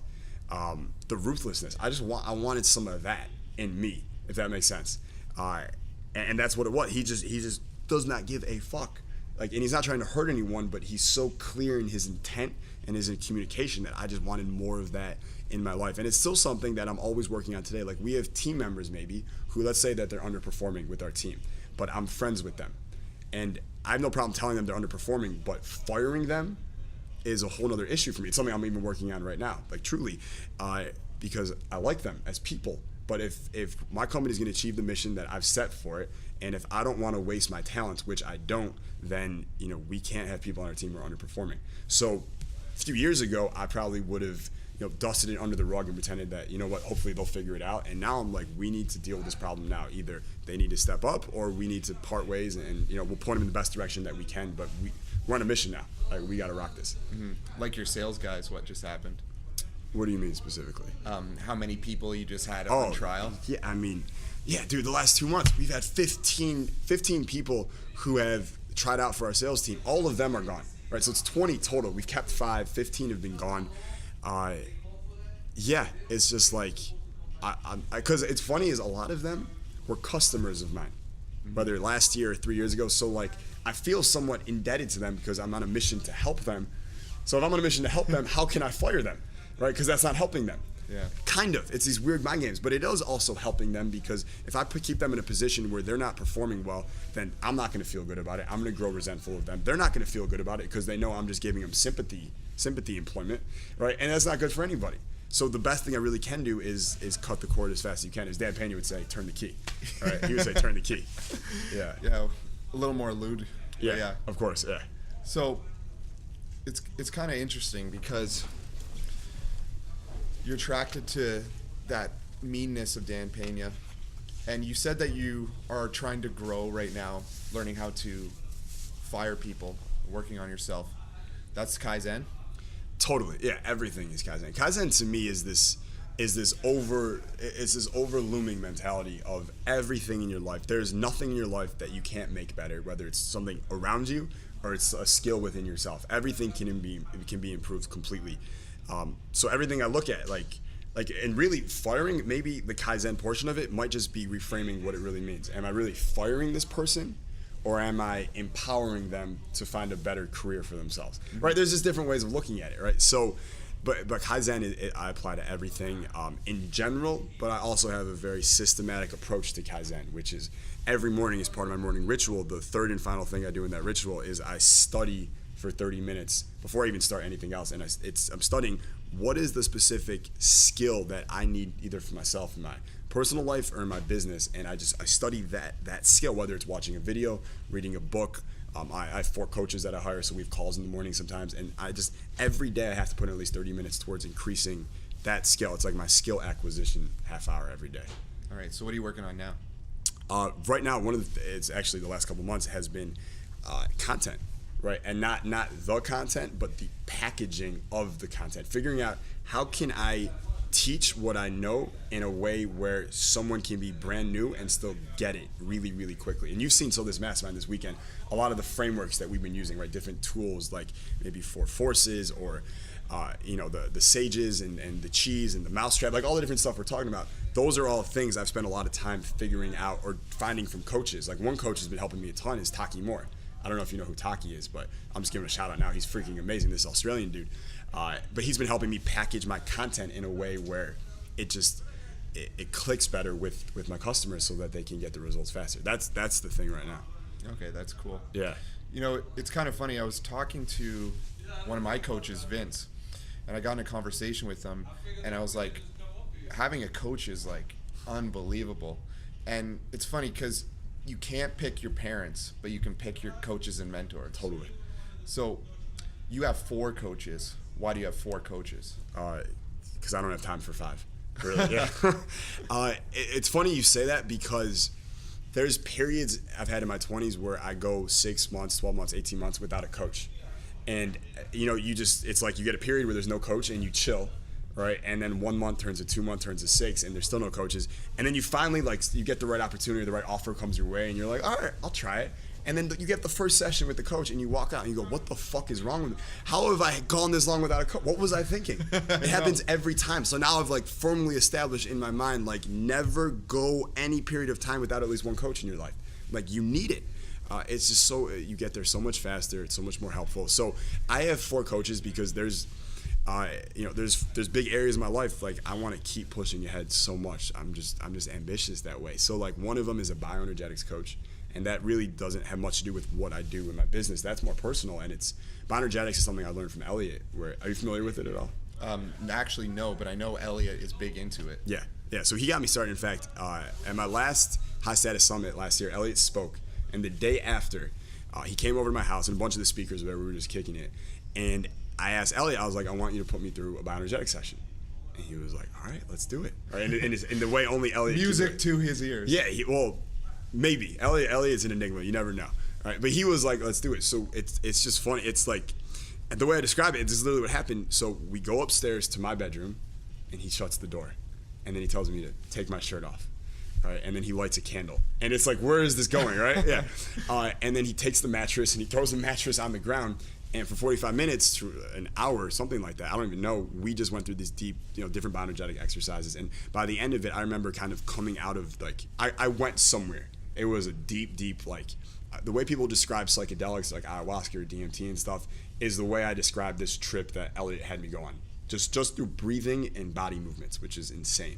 The ruthlessness. I wanted some of that in me, if that makes sense. And that's what it was. He just does not give a fuck. Like, and he's not trying to hurt anyone, but he's so clear in his intent and his communication that I just wanted more of that in my life. And it's still something that I'm always working on today. Like, we have team members maybe who, let's say that they're underperforming with our team, but I'm friends with them. And I have no problem telling them they're underperforming, but firing them is a whole other issue for me. It's something I'm even working on right now, like, truly, because I like them as people. But if my company is going to achieve the mission that I've set for it, and if I don't want to waste my talents, which I don't, then we can't have people on our team who are underperforming. So a few years ago, I probably would have dusted it under the rug and pretended that, hopefully they'll figure it out. And now I'm like, we need to deal with this problem now. Either they need to step up or we need to part ways, and we'll point them in the best direction that we can. But we're on a mission now. Like, we got to rock this. Mm-hmm. Like your sales guys, what just happened? What do you mean specifically? How many people you just had on trial? Yeah, dude, the last 2 months, we've had 15 people who have tried out for our sales team. All of them are gone, right? So it's 20 total. We've kept 5, 15 have been gone. It's just like, because it's funny is a lot of them were customers of mine, whether last year or 3 years ago. So like, I feel somewhat indebted to them because I'm on a mission to help them. So if I'm on a mission to help them, how can I fire them? Right? Because that's not helping them. Yeah. Kind of. It's these weird mind games, but it is also helping them, because if I keep them in a position where they're not performing well, then I'm not going to feel good about it. I'm going to grow resentful of them. They're not going to feel good about it because they know I'm just giving them sympathy employment, right? And that's not good for anybody. So the best thing I really can do is cut the cord as fast as you can. As Dan Pena would say, turn the key. All right? He would say, turn the key. Yeah. Yeah. A little more lewd. Yeah. Of course. Yeah. So it's kind of interesting because you're attracted to that meanness of Dan Pena, And you said that you are trying to grow right now, learning how to fire people, working on yourself. That's Kaizen? Totally. Yeah, everything is Kaizen. Kaizen to me is this overlooming mentality of everything in your life. There's nothing in your life that you can't make better, whether it's something around you or it's a skill within yourself. Everything can be improved completely. So everything I look at, and really firing, maybe the Kaizen portion of it might just be reframing what it really means. Am I really firing this person, or am I empowering them to find a better career for themselves? Mm-hmm. Right? There's just different ways of looking at it, right? So, but Kaizen, I apply to everything in general, but I also have a very systematic approach to Kaizen, which is every morning as part of my morning ritual. The third and final thing I do in that ritual is I study for 30 minutes before I even start anything else. And I'm studying what is the specific skill that I need either for myself in my personal life or in my business. And I study that skill, whether it's watching a video, reading a book. I have 4 coaches that I hire, so we have calls in the morning sometimes. And every day I have to put in at least 30 minutes towards increasing that skill. It's like my skill acquisition half hour every day. All right, so what are you working on now? Right now, it's actually the last couple of months has been content, right? And not the content, but the packaging of the content. Figuring out how can I teach what I know in a way where someone can be brand new and still get it really, really quickly. And you've seen this mastermind this weekend, a lot of the frameworks that we've been using, right? Different tools like maybe 4 forces or the sages and the cheese and the mousetrap, like all the different stuff we're talking about. Those are all things I've spent a lot of time figuring out or finding from coaches. Like one coach has been helping me a ton is Taki Moore. I don't know if you know who Taki is, but I'm just giving a shout out now. He's freaking amazing, this Australian dude. But he's been helping me package my content in a way where it clicks better with my customers so that they can get the results faster. That's the thing right now. Okay, that's cool. Yeah. It's kind of funny. I was talking to one of my coaches, Vince, and I got in a conversation with him, and I was like, having a coach is like unbelievable. And it's funny because you can't pick your parents, but you can pick your coaches and mentors. Totally. So you have 4 coaches. Why do you have 4 coaches? Because I don't have time for 5. Really, yeah. It's funny you say that because there's periods I've had in my 20s where I go 6 months, 12 months, 18 months without a coach. And, it's like you get a period where there's no coach and you chill, right? And then 1 month turns to 2 month turns to 6 and there's still no coaches. And then you finally, you get the right opportunity, the right offer comes your way and you're like, all right, I'll try it. And then you get the first session with the coach and you walk out and you go, what the fuck is wrong with me? How have I gone this long without a coach? What was I thinking? It happens every time. So now I've firmly established in my mind, never go any period of time without at least one coach in your life. You need it. It's just you get there so much faster. It's so much more helpful. So I have 4 coaches because there's big areas in my life I want to keep pushing ahead so much. I'm just ambitious that way. So one of them is a bioenergetics coach. And that really doesn't have much to do with what I do in my business. That's more personal, and bioenergetics is something I learned from Elliot. Are you familiar with it at all? Actually, no, but I know Elliot is big into it. Yeah. So he got me started. In fact, at my last High Status Summit last year, Elliot spoke, and the day after, he came over to my house, and a bunch of the speakers were there. We were just kicking it, and I asked Elliot, I was like, I want you to put me through a bioenergetics session. And he was like, all right, let's do it. Right? And in the way only Elliot Music to his ears. Yeah, maybe. Elliot's an enigma. You never know. Right? But he was like, let's do it. So it's just funny. It's the way I describe it, it's literally what happened. So we go upstairs to my bedroom, and he shuts the door. And then he tells me to take my shirt off. Right? And then he lights a candle. And it's where is this going, right? Yeah. And then he takes the mattress, and he throws the mattress on the ground. And for 45 minutes to an hour, something like that, I don't even know, we just went through these deep, different bioenergetic exercises. And by the end of it, I remember kind of coming out of, I went somewhere. It was a deep, the way people describe psychedelics like ayahuasca or DMT and stuff is the way I describe this trip that Elliot had me go on. Just through breathing and body movements, which is insane.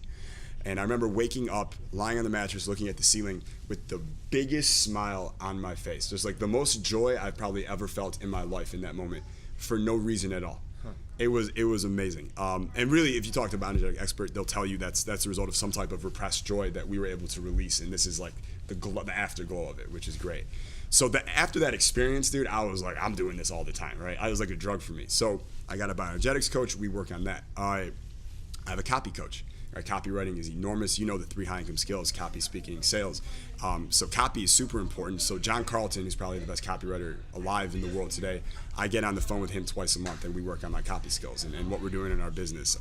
And I remember waking up, lying on the mattress, looking at the ceiling with the biggest smile on my face. Just the most joy I've probably ever felt in my life in that moment for no reason at all. Huh. It was amazing. And really, if you talk to a bioenergetic expert, they'll tell you that's the result of some type of repressed joy that we were able to release. And this is the afterglow of it, which is great. So after that experience, dude, I was I'm doing this all the time, right? I was like a drug for me. So I got a bioenergetics coach. We work on that. I have a copy coach. Right? Copywriting is enormous. You know the 3 high income skills: copy, speaking, sales. So copy is super important. So John Carlton, who's probably the best copywriter alive in the world today, I get on the phone with him twice a month and we work on my copy skills and what we're doing in our business.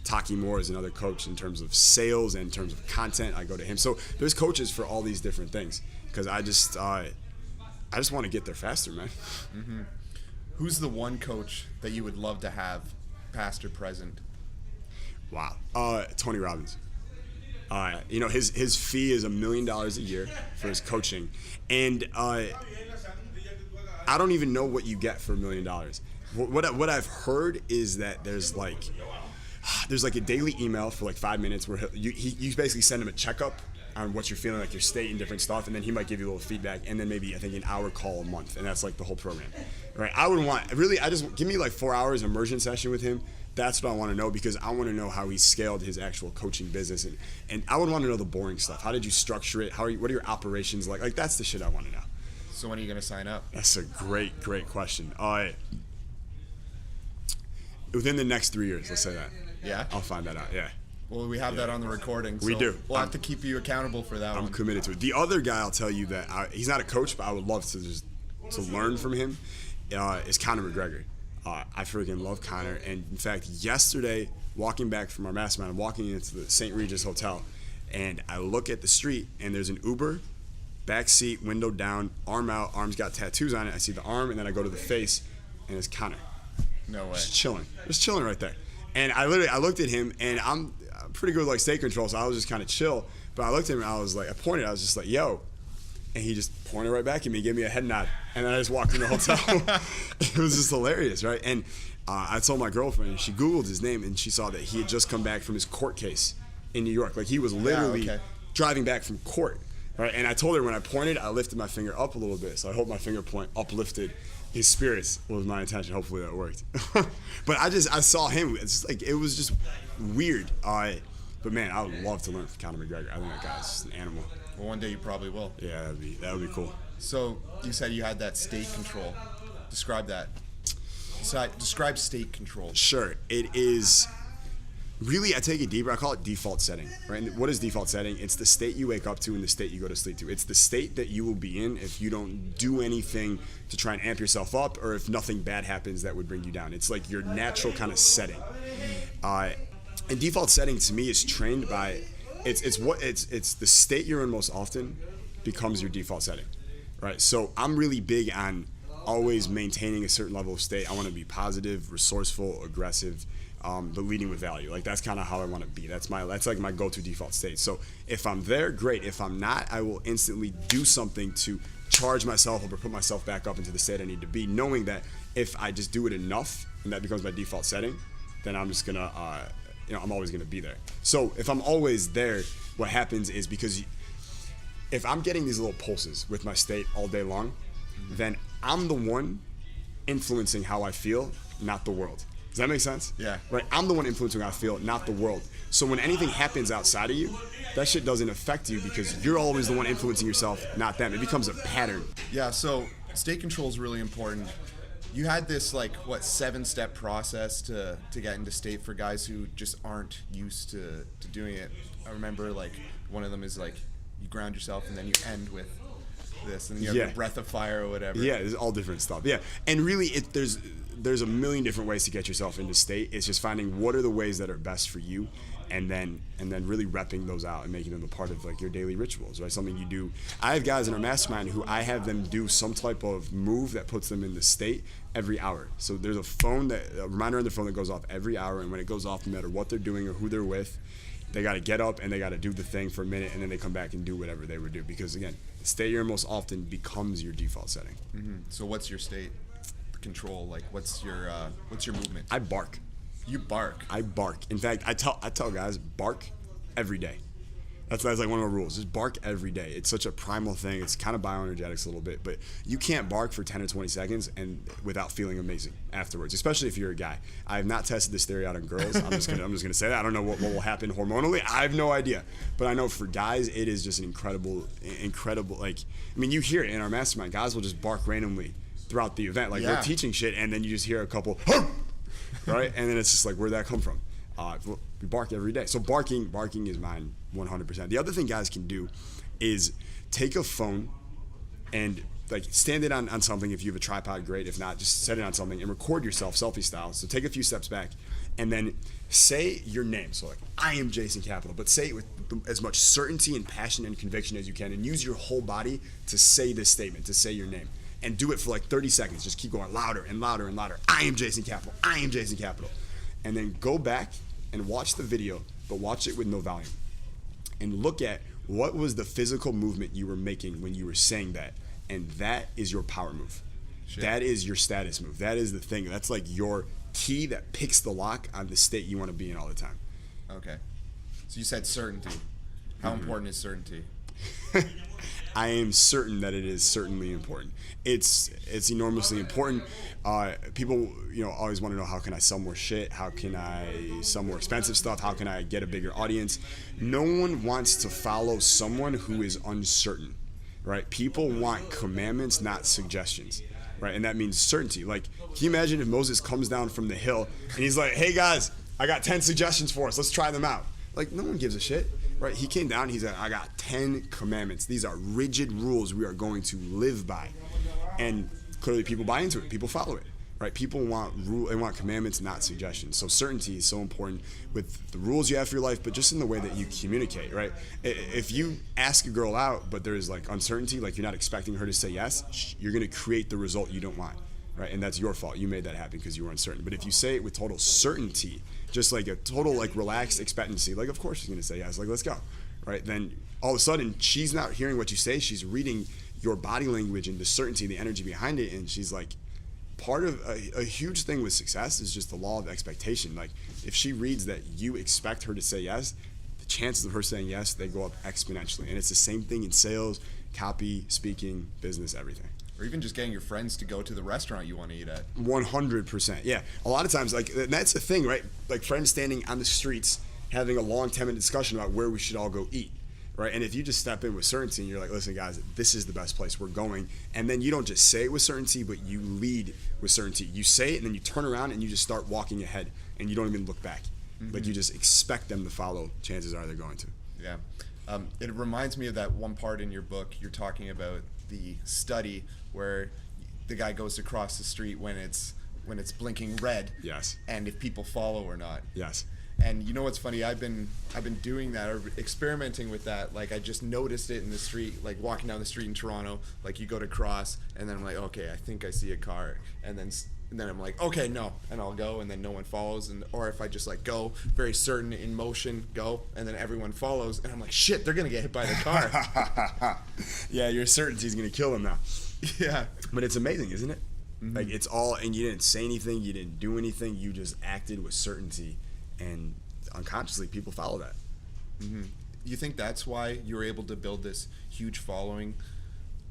Taki Moore is another coach in terms of sales and in terms of content. I go to him. So there's coaches for all these different things because I just want to get there faster, man. Mm-hmm. Who's the one coach that you would love to have, past or present? Wow. Tony Robbins. His fee is $1 million a year for his coaching. And I don't even know what you get for $1 million. What I've heard is that there's like a daily email for like 5 minutes where you basically send him a checkup on what you're feeling, like your state and different stuff, and then he might give you a little feedback, and then maybe I think an hour call a month, and that's like the whole program, right? I just give me like 4 hours immersion session with him. That's what I want to know because I want to know how he scaled his actual coaching business, and I would want to know the boring stuff. How did you structure it? What are your operations like? Like that's the shit I want to know. So when are you going to sign up? That's a great question. Within the next 3 years, let's say that. Yeah? I'll find that out, yeah. Well, we have that on the recording. So we do. We'll have to keep you accountable for that one. I'm committed to it. The other guy, I'll tell you that he's not a coach, but I would love to learn from him, is Conor McGregor. I freaking love Conor. And in fact, yesterday, walking back from our mastermind, I'm walking into the St. Regis Hotel, and I look at the street, and there's an Uber, back seat, window down, arm out, arm's got tattoos on it. I see the arm, and then I go to the face, and it's Conor. No way. Just chilling right there. And I looked at him, and I'm pretty good with like state control, so I was just kind of chill. But I looked at him, and I was just like, yo. And he just pointed right back at me, gave me a head nod, and then I just walked in the hotel. It was just hilarious, right? And I told my girlfriend, and she Googled his name, and she saw that he had just come back from his court case in New York. Like he was literally driving back from court, right? And I told her when I pointed, I lifted my finger up a little bit, so I hope my finger point uplifted his spirits was my intention. Hopefully that worked. But I saw him. It's like it was just weird. But man, I would love to learn from Conor McGregor. I think that guy's just an animal. Well, one day you probably will. Yeah, that would be cool. So you said you had that state control. Describe that. Describe state control. Sure. It is really, I take it deeper. I call it default setting, right? And what is default setting? It's the state you wake up to and the state you go to sleep to. It's the state that you will be in if you don't do anything to try and amp yourself up, or if nothing bad happens that would bring you down. It's like your natural kind of setting. And default setting to me is trained by, it's the state you're in most often becomes your default setting, right? So I'm really big on always maintaining a certain level of state. I want to be positive, resourceful, aggressive, but leading with value. Like that's kind of how I want to be. That's like my go-to default state. So if I'm there, great. If I'm not, I will instantly do something to charge myself up or put myself back up into the state I need to be, knowing that if I just do it enough and that becomes my default setting, then I'm just gonna, I'm always gonna be there. So if I'm always there, what happens is because if I'm getting these little pulses with my state all day long, then I'm the one influencing how I feel, not the world. Does that make sense? Yeah. Right? I'm the one influencing how I feel, not the world. So when anything happens outside of you, that shit doesn't affect you because you're always the one influencing yourself, not them. It becomes a pattern. Yeah, so state control is really important. You had this 7-step process to get into state for guys who just aren't used to doing it. I remember one of them is you ground yourself and then you end with this and you have your breath of fire or whatever. Yeah, it's all different stuff. Yeah, and really there's a million different ways to get yourself into state. It's just finding what are the ways that are best for you, and then really repping those out and making them a part of your daily rituals, right? Something you do. I have guys in our mastermind who I have them do some type of move that puts them in the state every hour. So there's a reminder on their phone that goes off every hour, and when it goes off, no matter what they're doing or who they're with, they got to get up and they got to do the thing for a minute, and then they come back and do whatever they would do. Because again, the state you're in most often becomes your default setting. Mm-hmm. So what's your state control? What's your movement? I bark. You bark. I bark. In fact, I tell guys, bark every day. That's one of our rules. Just bark every day. It's such a primal thing. It's kind of bioenergetics a little bit, but you can't bark for 10 or 20 seconds and without feeling amazing afterwards, especially if you're a guy. I have not tested this theory out on girls. I'm just gonna say that. I don't know what will happen hormonally. I have no idea. But I know for guys, it is just an incredible, you hear it in our mastermind. Guys will just bark randomly throughout the event. We're teaching shit, and then you just hear a couple, right? And then it's just where'd that come from? We bark every day. So barking is mine 100%. The other thing guys can do is take a phone and like stand it on something. If you have a tripod, great. If not, just set it on something and record yourself selfie style. So take a few steps back and then say your name. So like, I am Jason Capital, but say it with as much certainty and passion and conviction as you can, and use your whole body to say this statement, to say your name. And do it for like 30 seconds. Just keep going louder and louder and louder. I am Jason Capital. I am Jason Capital. And then go back and watch the video, but watch it with no volume. And look at what was the physical movement you were making when you were saying that. And that is your power move. Shit. That is your status move. That is the thing. That's like your key that picks the lock on the state you want to be in all the time. Okay. So you said certainty. How important is certainty? I am certain that it is certainly important. It's enormously important. People, always want to know, how can I sell more shit? How can I sell more expensive stuff? How can I get a bigger audience? No one wants to follow someone who is uncertain, right? People want commandments, not suggestions, right? And that means certainty. Like, can you imagine if Moses comes down from the hill and he's like, hey guys, I got 10 suggestions for us. Let's try them out. Like, no one gives a shit. Right, he came down, he's like, I got 10 commandments. These are rigid rules we are going to live by. And clearly people buy into it, people follow it. Right? People want they want commandments, not suggestions. So certainty is so important with the rules you have for your life, but just in the way that you communicate, right? If you ask a girl out, but there's like uncertainty, like you're not expecting her to say yes, you're gonna create the result you don't want. Right? And that's your fault. You made that happen because you were uncertain. But if you say it with total certainty, just like a total like relaxed expectancy, like of course she's gonna say yes, like let's go, right? Then all of a sudden she's not hearing what you say, she's reading your body language and the certainty and the energy behind it, and she's like, part of a huge thing with success is just the law of expectation. Like if she reads that you expect her to say yes, the chances of her saying yes, they go up exponentially. And it's the same thing in sales, copy, speaking, business, everything. Or even just getting your friends to go to the restaurant you want to eat at. 100%. Yeah. A lot of times, like, that's the thing, right? Like friends standing on the streets having a long 10-minute discussion about where we should all go eat, right? And if you just step in with certainty and you're like, listen, guys, this is the best place, we're going. And then you don't just say it with certainty, but you lead with certainty. You say it and then you turn around and you just start walking ahead and you don't even look back. Mm-hmm. Like you just expect them to follow. Chances are they're going to. Yeah. It reminds me of that one part in your book. You're talking about the study where the guy goes across the street when it's blinking red. Yes. And if people follow or not. Yes. And you know what's funny? I've been doing that or experimenting with that. Like I just noticed it in the street, like walking down the street in Toronto. Like you go to cross, and then I'm like, okay, I think I see a car, and then I'm like, okay, no, and I'll go, and then no one follows, or if I just like go very certain in motion, go, and then everyone follows, and I'm like, shit, they're gonna get hit by the car. Yeah, your certainty is gonna kill them now. Yeah, but it's amazing, isn't it? Mm-hmm. Like it's all, and you didn't say anything, you didn't do anything, you just acted with certainty. And unconsciously, people follow that. Mm-hmm. You think that's why you were able to build this huge following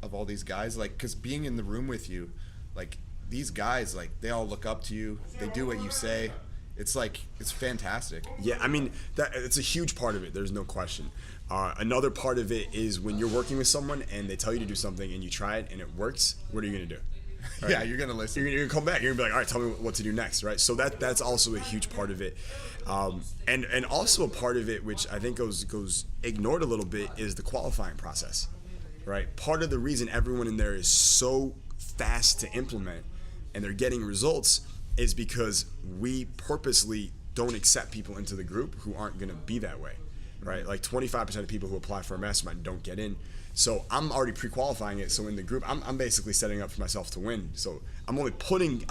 of all these guys? Like, because being in the room with you, like, these guys, like, they all look up to you. They do what you say. It's like, it's fantastic. Yeah, I mean, it's a huge part of it. There's no question. Another part of it is when you're working with someone and they tell you to do something and you try it and it works, what are you going to do? Right? Yeah, you're gonna listen. You're gonna come back. You're gonna be like, all right, tell me what to do next, right? So that's also a huge part of it, and also a part of it which I think goes ignored a little bit is the qualifying process, right? Part of the reason everyone in there is so fast to implement and they're getting results is because we purposely don't accept people into the group who aren't gonna be that way, right? Like 25% of people who apply for a mastermind don't get in. So I'm already pre-qualifying it. So in the group, I'm basically setting up for myself to win. So I'm only putting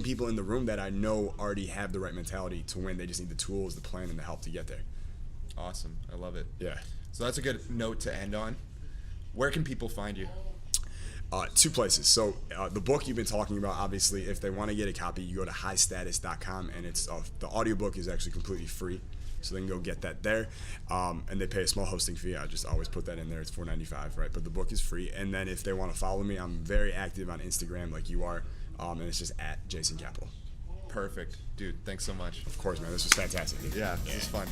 people in the room that I know already have the right mentality to win. They just need the tools, the plan, and the help to get there. Awesome. I love it. Yeah. So that's a good note to end on. Where can people find you? Two places. So the book you've been talking about, obviously, if they want to get a copy, you go to highstatus.com, and it's the audiobook is actually completely free. So they can go get that there, and they pay a small hosting fee. I just always put that in there. It's $4.95, right? But the book is free. And then if they want to follow me, I'm very active on Instagram, like you are, and it's just at Jason Capital. Perfect, dude. Thanks so much. Of course, man. This was fantastic. Yeah, this was fun.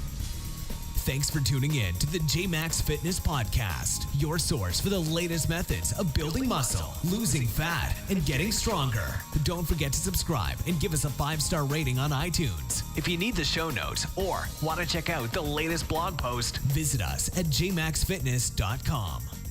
Thanks for tuning in to the JMax Fitness Podcast, your source for the latest methods of building muscle, losing fat, and getting stronger. Don't forget to subscribe and give us a 5-star rating on iTunes. If you need the show notes or want to check out the latest blog post, visit us at jmaxfitness.com.